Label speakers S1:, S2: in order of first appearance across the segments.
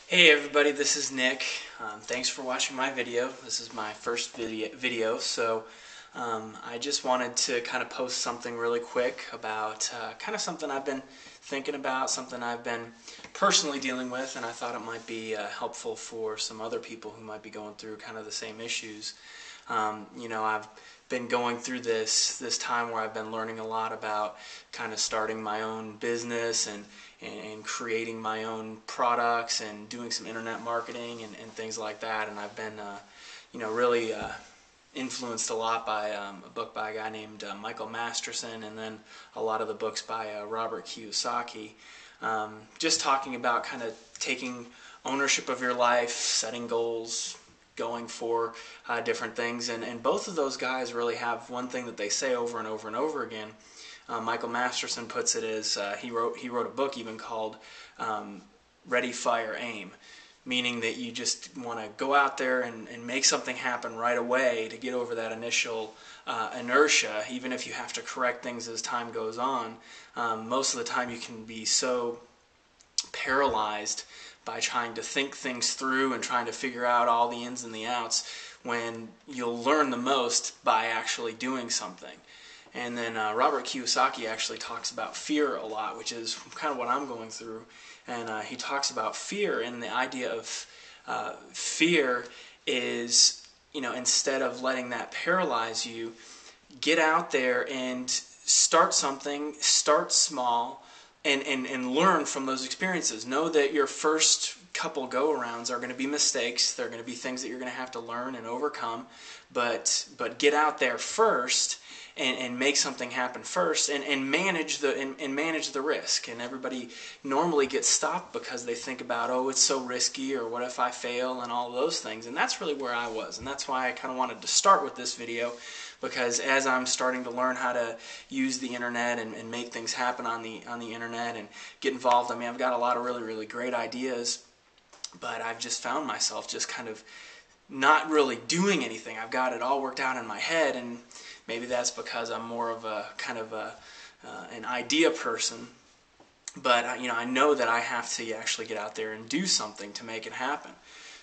S1: Hey everybody, this is Nick. Thanks for watching my video. This is my first video, so I just wanted to kind of post something really quick about kind of something I've been thinking about, something I've been personally dealing with, and I thought it might be helpful for some other people who might be going through kind of the same issues. I've been going through this time where I've been learning a lot about kind of starting my own business and creating my own products and doing some internet marketing and things like that. And I've been really influenced a lot by a book by a guy named Michael Masterson, and then a lot of the books by Robert Kiyosaki, just talking about kind of taking ownership of your life, setting goals, going for different things, and both of those guys really have one thing that they say over and over and over again. Michael Masterson puts it as he wrote a book even called Ready, Fire, Aim, meaning that you just want to go out there and make something happen right away to get over that initial inertia, even if you have to correct things as time goes on. Most of the time you can be so paralyzed by trying to think things through and trying to figure out all the ins and the outs, when you'll learn the most by actually doing something. And then Robert Kiyosaki actually talks about fear a lot, which is kind of what I'm going through. And he talks about fear, and the idea of fear is, instead of letting that paralyze you, get out there and start something, start small, and learn from those experiences. Know that your first couple go-arounds are going to be mistakes. They're going to be things that you're going to have to learn and overcome. But get out there first and make something happen first, and manage the risk. And everybody normally gets stopped because they think about, oh, it's so risky, or what if I fail, and all of those things. And that's really where I was, and that's why I kind of wanted to start with this video, because as I'm starting to learn how to use the internet and make things happen on the internet and get involved, I've got a lot of really, really great ideas, but I've just found myself just kind of not really doing anything. I've got it all worked out in my head, and maybe that's because I'm more of a kind of an idea person. But I know that I have to actually get out there and do something to make it happen.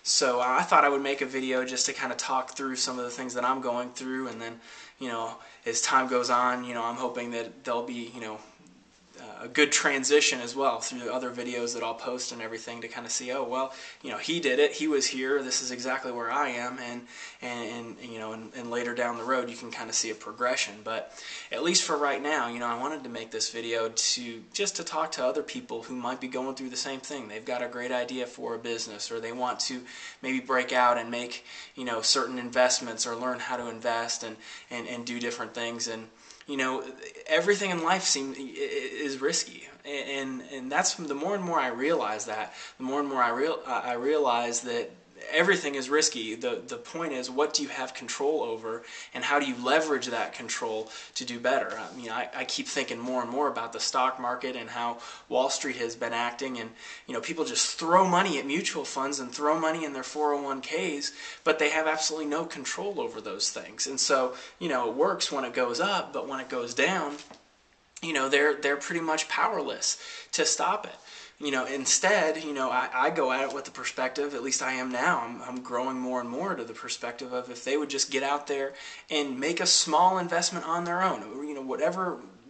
S1: So I thought I would make a video just to kind of talk through some of the things that I'm going through, and then as time goes on, I'm hoping that there'll be a good transition as well through the other videos that I'll post and everything, to kind of see, oh, well, he did it, he was here, this is exactly where I am, and later down the road you can kind of see a progression. But at least for right now, I wanted to make this video just to talk to other people who might be going through the same thing. They've got a great idea for a business, or they want to maybe break out and make certain investments, or learn how to invest and do different things. And everything in life is risky, and that's the more and more I realize that, the more and more I realize that everything is risky. The point is, what do you have control over, and how do you leverage that control to do better? I keep thinking more and more about the stock market and how Wall Street has been acting, and people just throw money at mutual funds and throw money in their 401ks, but they have absolutely no control over those things. And so it works when it goes up, but when it goes down, they're pretty much powerless to stop it. Instead, I go at it with the perspective, at least I am now, I'm growing more and more to the perspective of, if they would just get out there and make a small investment on their own,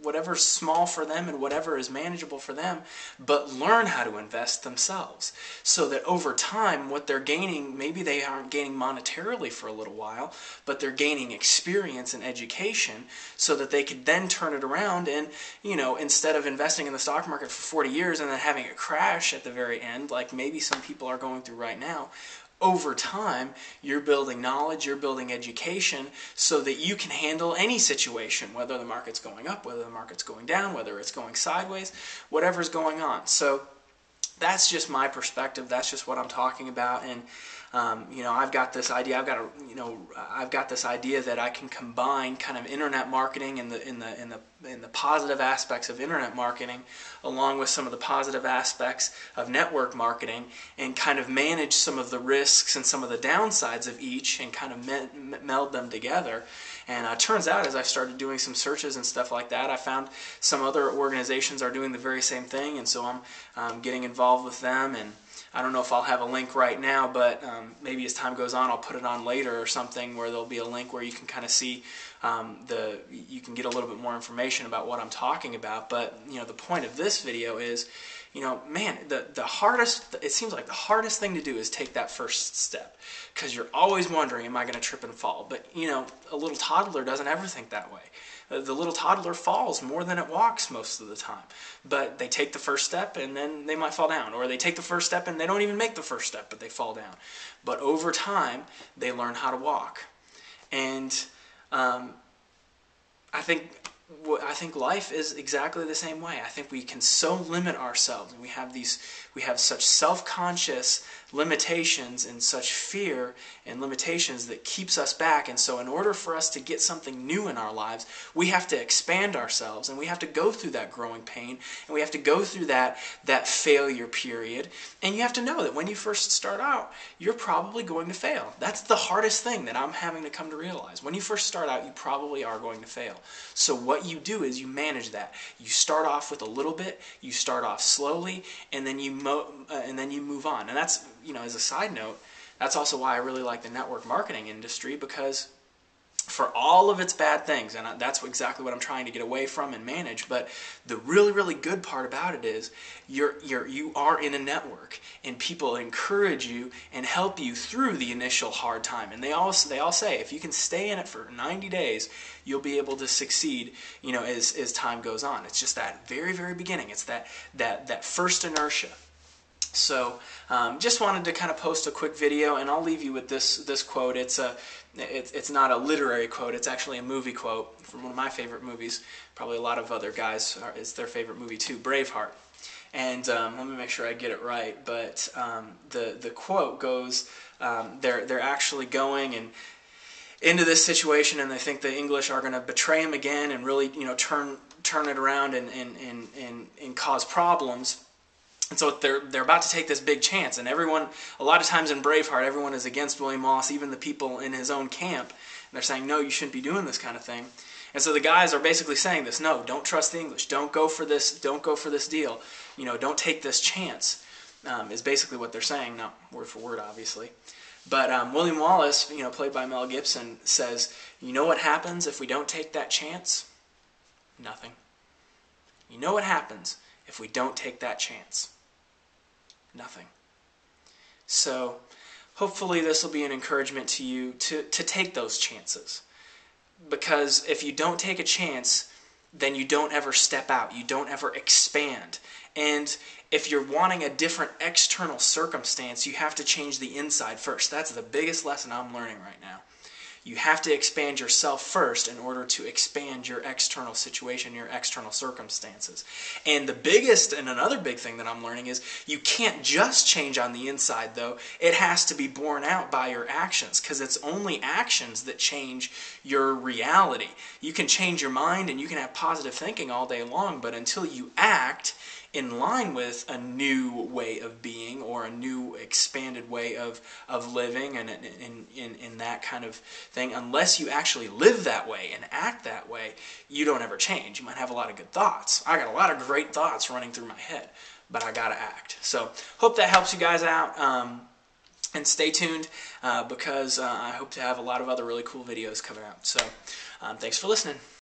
S1: whatever's small for them and whatever is manageable for them, but learn how to invest themselves, so that over time what they're gaining, maybe they aren't gaining monetarily for a little while, but they're gaining experience and education, so that they could then turn it around and, instead of investing in the stock market for 40 years and then having it crash at the very end, like maybe some people are going through right now, over time, you're building knowledge, you're building education, so that you can handle any situation, whether the market's going up, whether the market's going down, whether it's going sideways, whatever's going on. So that's just my perspective. That's just what I'm talking about. And I've got this idea. I've got this idea that I can combine kind of internet marketing and the positive aspects of internet marketing, along with some of the positive aspects of network marketing, and kind of manage some of the risks and some of the downsides of each, and kind of meld them together. And it turns out, as I started doing some searches and stuff like that, I found some other organizations are doing the very same thing, and so I'm getting involved with them, and I don't know if I'll have a link right now, but maybe as time goes on, I'll put it on later or something where there'll be a link where you can kind of see you can get a little bit more information about what I'm talking about. But the point of this video is, man, the hardest, it seems like the hardest thing to do is take that first step, because you're always wondering, am I going to trip and fall? But a little toddler doesn't ever think that way. The little toddler falls more than it walks most of the time. But they take the first step and then they might fall down. Or they take the first step and they don't even make the first step, but they fall down. But over time, they learn how to walk. And I think life is exactly the same way. I think we can so limit ourselves, and we have such self-conscious limitations and such fear and limitations that keeps us back. And so in order for us to get something new in our lives, we have to expand ourselves, and we have to go through that growing pain, and we have to go through that failure period. And you have to know that when you first start out, you're probably going to fail. That's the hardest thing that I'm having to come to realize. When you first start out, you probably are going to fail. So what you do is you manage that. You start off with a little bit, you start off slowly, and then you move on. And that's, as a side note, that's also why I really like the network marketing industry, because for all of its bad things, and that's exactly what I'm trying to get away from and manage, but the really, really good part about it is you are in a network, and people encourage you and help you through the initial hard time. And they all say, if you can stay in it for 90 days, you'll be able to succeed, as time goes on. It's just that very, very beginning. It's that first inertia. So just wanted to kind of post a quick video, and I'll leave you with this quote. It's not a literary quote. It's actually a movie quote from one of my favorite movies. Probably a lot of other guys, it's their favorite movie too, Braveheart. And let me make sure I get it right. But the quote goes, they're actually going and into this situation, and they think the English are going to betray them again and really turn it around and cause problems. And so they're about to take this big chance, and everyone, a lot of times in Braveheart, everyone is against William Wallace, even the people in his own camp. And they're saying, no, you shouldn't be doing this kind of thing. And so the guys are basically saying this, no, don't trust the English, don't go for this deal, don't take this chance, is basically what they're saying, not word for word, obviously. But William Wallace, played by Mel Gibson, says, you know what happens if we don't take that chance? Nothing. You know what happens if we don't take that chance? Nothing. So hopefully this will be an encouragement to you to take those chances. Because if you don't take a chance, then you don't ever step out. You don't ever expand. And if you're wanting a different external circumstance, you have to change the inside first. That's the biggest lesson I'm learning right now. You have to expand yourself first in order to expand your external situation, your external circumstances. And the biggest, and another big thing that I'm learning is you can't just change on the inside, though. It has to be borne out by your actions, because it's only actions that change your reality. You can change your mind and you can have positive thinking all day long, but until you act in line with a new way of being or a new expanded way of living and in that kind of thing, unless you actually live that way and act that way, you don't ever change. You might have a lot of good thoughts. I got a lot of great thoughts running through my head, but I got to act. So hope that helps you guys out. And stay tuned because I hope to have a lot of other really cool videos coming out. So thanks for listening.